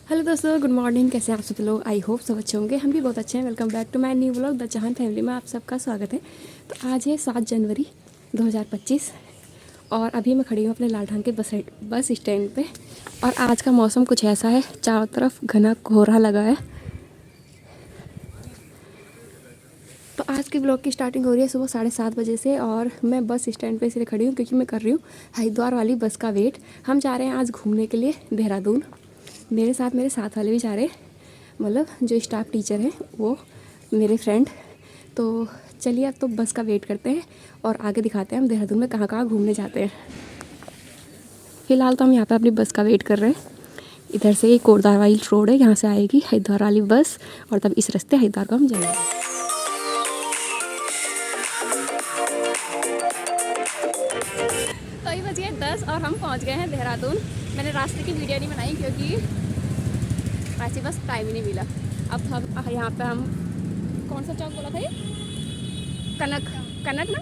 Hello दोस्तों, good morning. कैसे हैं आप सब लोग? आई होप सब अच्छे होंगे। हम भी बहुत अच्छे हैं। Welcome back to my new vlog the Chahan family में आप सबका स्वागत है। तो आज है 7 जनवरी 2025 और अभी मैं खड़ी हूँ अपने लालढांग के बस स्टैंड पे। और आज का मौसम कुछ ऐसा है, चारों तरफ घना कोहरा लगा है। तो आज के ब्लॉग की स्टार्टिंग हो रही है सुबह 7:30 बजे से और मैं बस स्टैंड पे इसलिए खड़ी हूँ क्योंकि मैं कर रही हूँ हरिद्वार वाली बस का वेट। हम जा रहे हैं आज घूमने के लिए देहरादून। मेरे साथ वाले भी जा रहे हैं, मतलब जो स्टाफ टीचर हैं वो मेरे फ्रेंड। तो चलिए अब तो बस का वेट करते हैं और आगे दिखाते हैं हम देहरादून में कहाँ कहाँ घूमने जाते हैं। फ़िलहाल तो हम यहाँ पे अपनी बस का वेट कर रहे हैं। इधर से एक कोटद्वार वाली रोड है, यहाँ से आएगी हरिद्वार वाली बस और तब इस रास्ते हरिद्वार को हम जाएंगे। तो अभी बज गए 10 और हम पहुंच गए हैं देहरादून। मैंने रास्ते की वीडियो नहीं बनाई क्योंकि ऐसे बस टाइम ही नहीं मिला। अब हम यहाँ पे हम कौन सा चौक बोला था ये? कनक ना।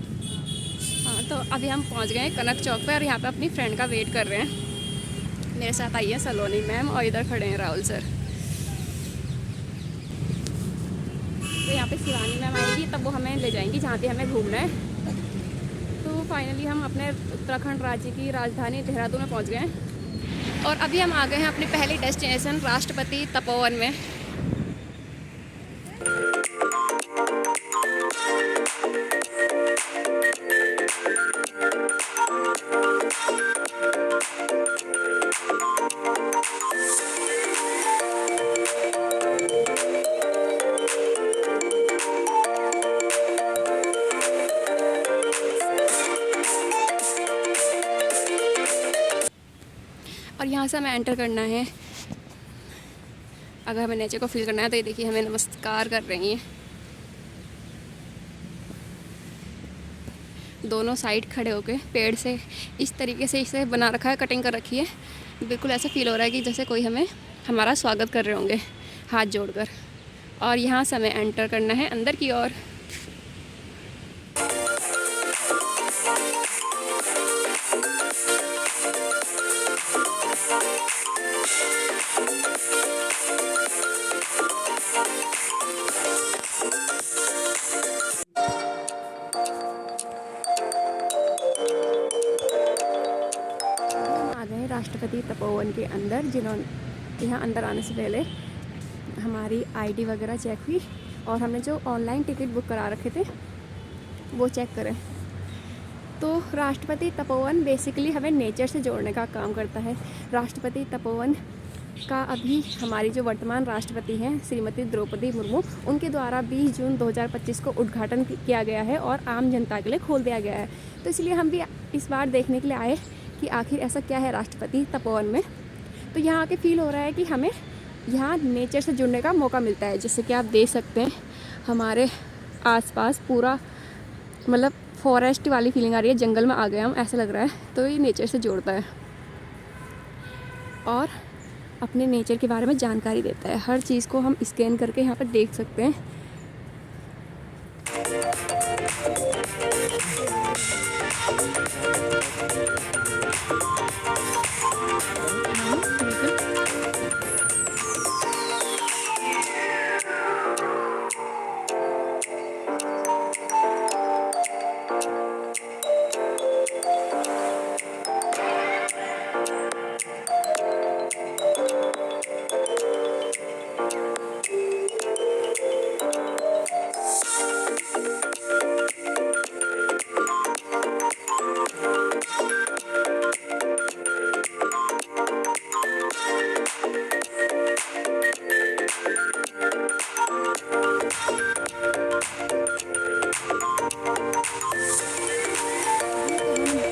हाँ, तो अभी हम पहुँच गए हैं कनक चौक पे और यहाँ पे अपनी फ्रेंड का वेट कर रहे हैं। मेरे साथ आई है सलोनी मैम और इधर खड़े हैं राहुल सर। तो यहाँ पे शिवानी मैम आएगी, तब वो हमें ले जाएंगी जहाँ पे हमें घूमना है। तो फाइनली हम अपने उत्तराखंड राज्य की राजधानी देहरादून में पहुँच गए हैं और अभी हम आ गए हैं अपनी पहली डेस्टिनेशन राष्ट्रपति तपोवन में। और यहाँ से हमें एंटर करना है। अगर हमें नेचर को फील करना है तो ये देखिए हमें नमस्कार कर रही हैं। दोनों साइड खड़े होके पेड़ से इस तरीके से इसे बना रखा है, कटिंग कर रखी है। बिल्कुल ऐसा फील हो रहा है कि जैसे कोई हमें हमारा स्वागत कर रहे होंगे हाथ जोड़कर। और यहाँ से हमें एंटर करना है अंदर की ओर। राष्ट्रपति तपोवन के अंदर, जिन्होंने यहाँ अंदर आने से पहले हमारी आईडी वगैरह चेक हुई और हमने जो ऑनलाइन टिकट बुक करा रखे थे वो चेक करें। तो राष्ट्रपति तपोवन बेसिकली हमें नेचर से जोड़ने का काम करता है। राष्ट्रपति तपोवन का अभी हमारी जो वर्तमान राष्ट्रपति हैं श्रीमती द्रौपदी मुर्मू, उनके द्वारा 20 जून 2025 को उद्घाटन किया गया है और आम जनता के लिए खोल दिया गया है। तो इसलिए हम भी इस बार देखने के लिए आए कि आखिर ऐसा क्या है राष्ट्रपति तपोवन में। तो यहाँ आके फील हो रहा है कि हमें यहाँ नेचर से जुड़ने का मौका मिलता है। जैसे कि आप देख सकते हैं हमारे आसपास पूरा मतलब फॉरेस्ट वाली फीलिंग आ रही है, जंगल में आ गए हम ऐसा लग रहा है। तो ये नेचर से जोड़ता है और अपने नेचर के बारे में जानकारी देता है। हर चीज़ को हम स्कैन करके यहाँ पर देख सकते हैं।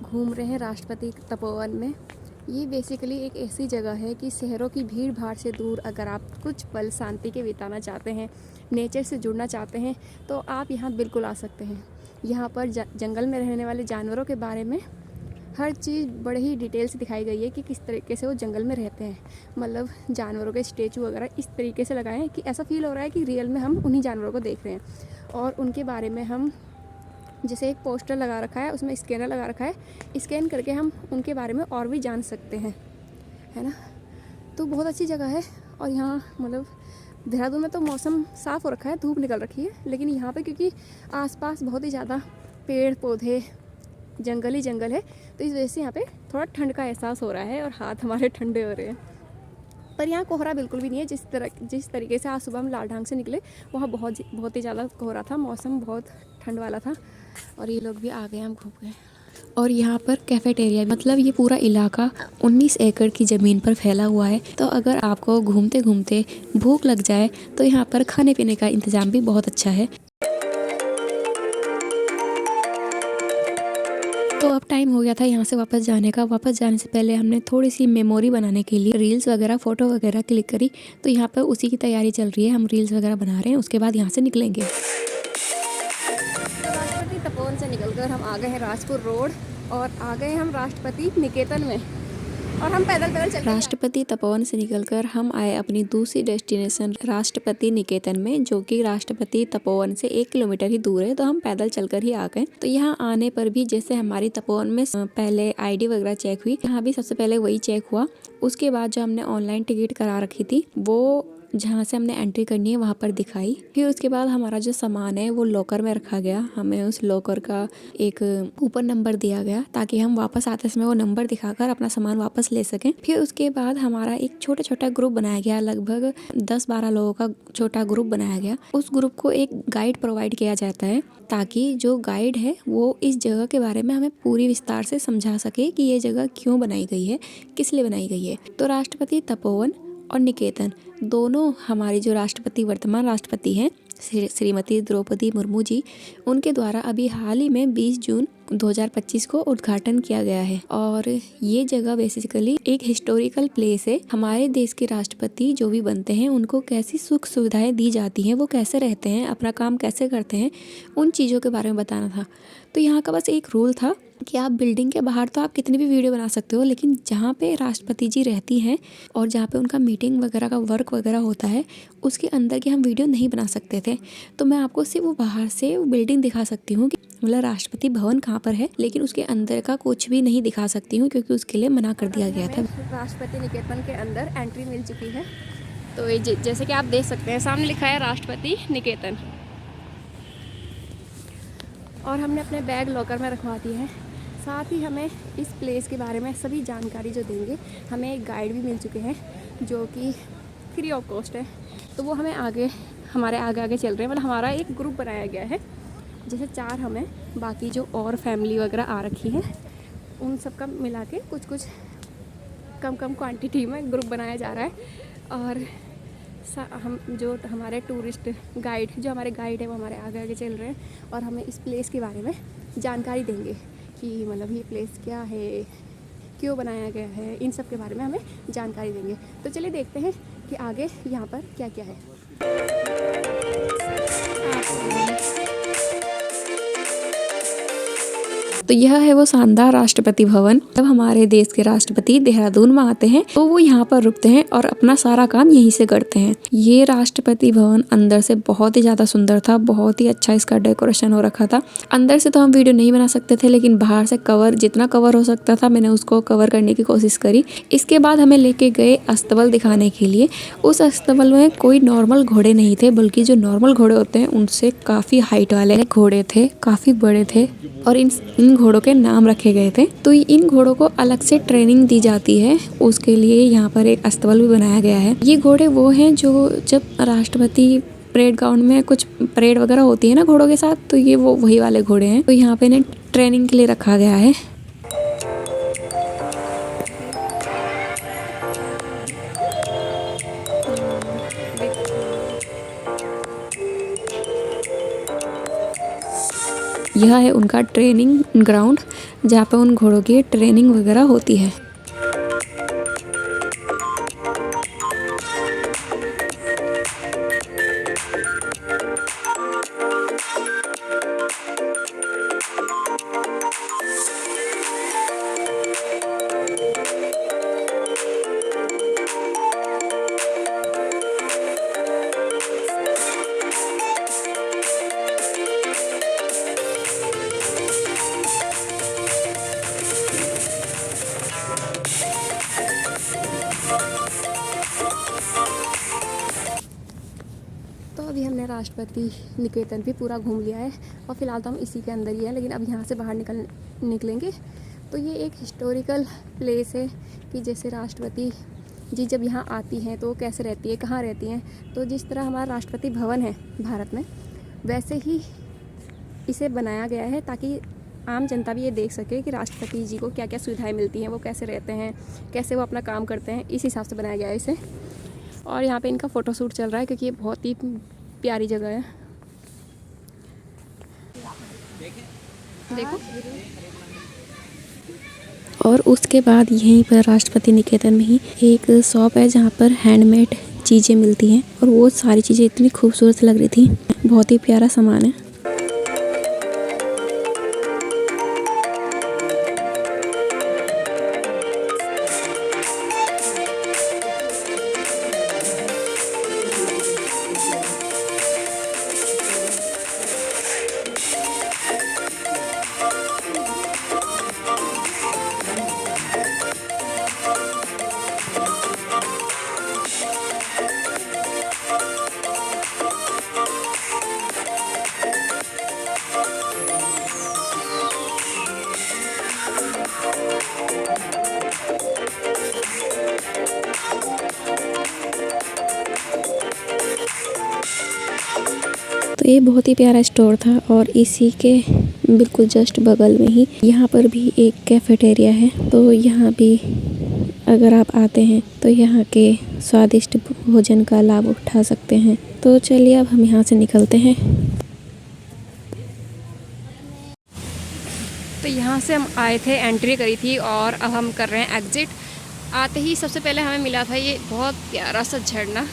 घूम रहे हैं राष्ट्रपति तपोवन में। ये बेसिकली एक ऐसी जगह है कि शहरों की भीड़ भाड़ से दूर अगर आप कुछ पल शांति के बिताना चाहते हैं, नेचर से जुड़ना चाहते हैं, तो आप यहाँ बिल्कुल आ सकते हैं। यहाँ पर जंगल में रहने वाले जानवरों के बारे में हर चीज़ बड़े ही डिटेल से दिखाई गई है कि किस तरीके से वो जंगल में रहते हैं। मतलब जानवरों के स्टेचू वगैरह इस तरीके से लगाए हैं कि ऐसा फील हो रहा है कि रियल में हम उन्हीं जानवरों को देख रहे हैं। और उनके बारे में हम जैसे एक पोस्टर लगा रखा है, उसमें स्कैनर लगा रखा है, स्कैन करके हम उनके बारे में और भी जान सकते हैं, है ना। तो बहुत अच्छी जगह है और यहाँ मतलब देहरादून में तो मौसम साफ़ हो रखा है, धूप निकल रखी है, लेकिन यहाँ पे क्योंकि आसपास बहुत ही ज़्यादा पेड़ पौधे जंगल ही जंगल है, तो इस वजह से यहाँ पे थोड़ा ठंड का एहसास हो रहा है और हाथ हमारे ठंडे हो रहे हैं। पर यहाँ कोहरा बिल्कुल भी नहीं है। जिस तरीके से आज सुबह हम लालढांग से निकले वहाँ बहुत ही ज़्यादा कोहरा था, मौसम बहुत ठंड वाला था। और ये लोग भी आ गए, हम घूम गए। और यहाँ पर कैफेटेरिया, मतलब ये पूरा इलाका 19 एकड़ की ज़मीन पर फैला हुआ है। तो अगर आपको घूमते घूमते भूख लग जाए तो यहाँ पर खाने पीने का इंतज़ाम भी बहुत अच्छा है। तो अब टाइम हो गया था यहाँ से वापस जाने का। वापस जाने से पहले हमने थोड़ी सी मेमोरी बनाने के लिए रील्स वगैरह फ़ोटो वगैरह क्लिक करी। तो यहाँ पर उसी की तैयारी चल रही है, हम रील्स वगैरह बना रहे हैं, उसके बाद यहाँ से निकलेंगे। राष्ट्रपति तपोवन से निकलकर हम आ गए हैं राजपुर रोड और आ गए हम राष्ट्रपति निकेतन में, और हम पैदल चल। राष्ट्रपति तपोवन से निकलकर हम आए अपनी दूसरी डेस्टिनेशन राष्ट्रपति निकेतन में, जो कि राष्ट्रपति तपोवन से 1 किलोमीटर ही दूर है। तो हम पैदल चलकर ही आ गए। तो यहाँ आने पर भी जैसे हमारी तपोवन में पहले आईडी वगैरह चेक हुई, यहाँ भी सबसे पहले वही चेक हुआ। उसके बाद जो हमने ऑनलाइन टिकट करा रखी थी वो जहाँ से हमने एंट्री करनी है वहाँ पर दिखाई। फिर उसके बाद हमारा जो सामान है वो लॉकर में रखा गया। हमें उस लॉकर का एक ऊपर नंबर दिया गया ताकि हम वापस आते समय वो नंबर दिखाकर अपना सामान वापस ले सकें। फिर उसके बाद हमारा एक छोटा छोटा ग्रुप बनाया गया, लगभग 10-12 लोगों का छोटा ग्रुप बनाया गया। उस ग्रुप को एक गाइड प्रोवाइड किया जाता है ताकि जो गाइड है वो इस जगह के बारे में हमें पूरी विस्तार से समझा सके कि ये जगह क्यों बनाई गई है, किस लिए बनाई गई है। तो राष्ट्रपति तपोवन और निकेतन दोनों हमारी जो राष्ट्रपति वर्तमान राष्ट्रपति हैं श्रीमती द्रौपदी मुर्मू जी, उनके द्वारा अभी हाल ही में 20 जून 2025 को उद्घाटन किया गया है। और ये जगह बेसिकली एक हिस्टोरिकल प्लेस है। हमारे देश के राष्ट्रपति जो भी बनते हैं उनको कैसी सुख सुविधाएं दी जाती हैं, वो कैसे रहते हैं, अपना काम कैसे करते हैं, उन चीज़ों के बारे में बताना था। तो यहाँ का बस एक रूल था कि आप बिल्डिंग के बाहर तो आप कितनी भी वीडियो बना सकते हो, लेकिन जहाँ पे राष्ट्रपति जी रहती हैं और जहाँ पे उनका मीटिंग वगैरह का वर्क वगैरह होता है उसके अंदर की हम वीडियो नहीं बना सकते थे। तो मैं आपको सिर्फ वो बाहर से वो बिल्डिंग दिखा सकती हूँ कि मतलब राष्ट्रपति भवन कहाँ पर है, लेकिन उसके अंदर का कुछ भी नहीं दिखा सकती हूँ क्योंकि उसके लिए मना कर दिया गया था। राष्ट्रपति निकेतन के अंदर एंट्री मिल चुकी है। तो ये जैसे कि आप देख सकते हैं सामने लिखा है राष्ट्रपति निकेतन, और हमने अपने बैग लॉकर में रखवा दिए हैं। साथ ही हमें इस प्लेस के बारे में सभी जानकारी जो देंगे, हमें एक गाइड भी मिल चुके हैं जो कि फ्री ऑफ कॉस्ट है। तो वो हमें हमारे आगे चल रहे हैं। मतलब हमारा एक ग्रुप बनाया गया है, जैसे 4 हमें, बाकी जो और फैमिली वगैरह आ रखी है उन सब का मिला के कुछ कम क्वांटिटी में ग्रुप बनाया जा रहा है। और हम जो हमारे टूरिस्ट गाइड जो हमारे गाइड है वो हमारे आगे चल रहे हैं और हमें इस प्लेस के बारे में जानकारी देंगे कि मतलब ये प्लेस क्या है, क्यों बनाया गया है, इन सब के बारे में हमें जानकारी देंगे। तो चलिए देखते हैं कि आगे यहाँ पर क्या क्या है। तो यह है वो शानदार राष्ट्रपति भवन। जब हमारे देश के राष्ट्रपति देहरादून में आते हैं तो वो यहाँ पर रुकते हैं और अपना सारा काम यहीं से करते हैं। ये राष्ट्रपति भवन अंदर से बहुत ही ज्यादा सुंदर था, बहुत ही अच्छा इसका डेकोरेशन हो रखा था। अंदर से तो हम वीडियो नहीं बना सकते थे, लेकिन बाहर से जितना कवर हो सकता था मैंने उसको कवर करने की कोशिश करी। इसके बाद हमें लेके गए अस्तबल दिखाने के लिए। उस अस्तबल में कोई नॉर्मल घोड़े नहीं थे, बल्कि जो नॉर्मल घोड़े होते हैं उनसे काफी हाइट वाले घोड़े थे, काफी बड़े थे, और इन घोड़ों के नाम रखे गए थे। तो इन घोड़ों को अलग से ट्रेनिंग दी जाती है, उसके लिए यहाँ पर एक अस्तबल भी बनाया गया है। ये घोड़े वो हैं जो जब राष्ट्रपति परेड ग्राउंड में कुछ परेड वगैरह होती है ना घोड़ों के साथ, तो ये वो वही वाले घोड़े हैं। तो यहाँ पे इन्हें ट्रेनिंग के लिए रखा गया है। यह है उनका ट्रेनिंग ग्राउंड जहाँ पे उन घोड़ों की ट्रेनिंग वगैरह होती है। राष्ट्रपति निकेतन भी पूरा घूम लिया है और फ़िलहाल तो हम इसी के अंदर ही हैं, लेकिन अब यहाँ से बाहर निकलेंगे तो ये एक हिस्टोरिकल प्लेस है कि जैसे राष्ट्रपति जी जब यहाँ आती हैं तो कैसे रहती है, कहाँ रहती हैं। तो जिस तरह हमारा राष्ट्रपति भवन है भारत में, वैसे ही इसे बनाया गया है ताकि आम जनता भी ये देख सके कि राष्ट्रपति जी को क्या क्या सुविधाएं मिलती हैं, वो कैसे रहते हैं, कैसे वो अपना काम करते हैं। इस हिसाब से बनाया गया है इसे। और यहाँ पे इनका फ़ोटोशूट चल रहा है क्योंकि ये बहुत ही प्यारी जगह है। देखो। और उसके बाद यहीं पर राष्ट्रपति निकेतन में ही एक शॉप है जहाँ पर हैंडमेड चीज़ें मिलती हैं और वो सारी चीज़ें इतनी खूबसूरत लग रही थी, बहुत ही प्यारा सामान है। तो ये बहुत ही प्यारा स्टोर था और इसी के बिल्कुल जस्ट बगल में ही यहाँ पर भी एक कैफेटेरिया है। तो यहाँ भी अगर आप आते हैं तो यहाँ के स्वादिष्ट भोजन का लाभ उठा सकते हैं। तो चलिए अब हम यहाँ से निकलते हैं। तो यहाँ से हम आए थे, एंट्री करी थी और अब हम कर रहे हैं एग्ज़िट। आते ही सबसे पहले हमें मिला था ये बहुत प्यारा सा झरना।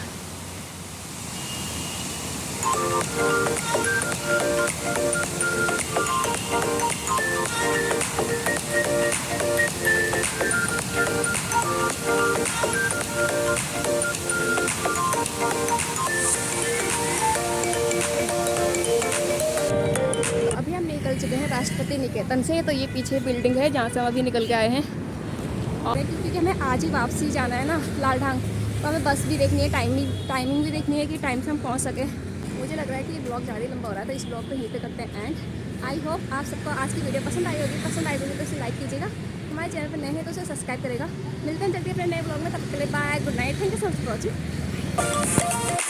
अभी हम निकल चुके हैं राष्ट्रपति निकेतन से। तो ये पीछे बिल्डिंग है जहाँ से हम अभी निकल के आए हैं। और क्योंकि हमें आज ही वापसी जाना है ना लालढांग, तो हमें बस भी देखनी है, टाइमिंग भी देखनी है कि टाइम से हम पहुँच सके। मुझे लग रहा है कि ये ब्लॉग ज़्यादा लंबा हो रहा है, तो इस ब्लॉग को यहीं पे करते हैं एंड। आई होप आप सबको आज की वीडियो पसंद आई होगी। पसंद आई होगी तो इसे लाइक कीजिएगा, हमारे चैनल पर नए हैं तो उसे सब्सक्राइब करेगा। मिलते हैं जल्दी अपने नए ब्लॉग में, तब तक के लिए bye, good night, thank you so much for watching.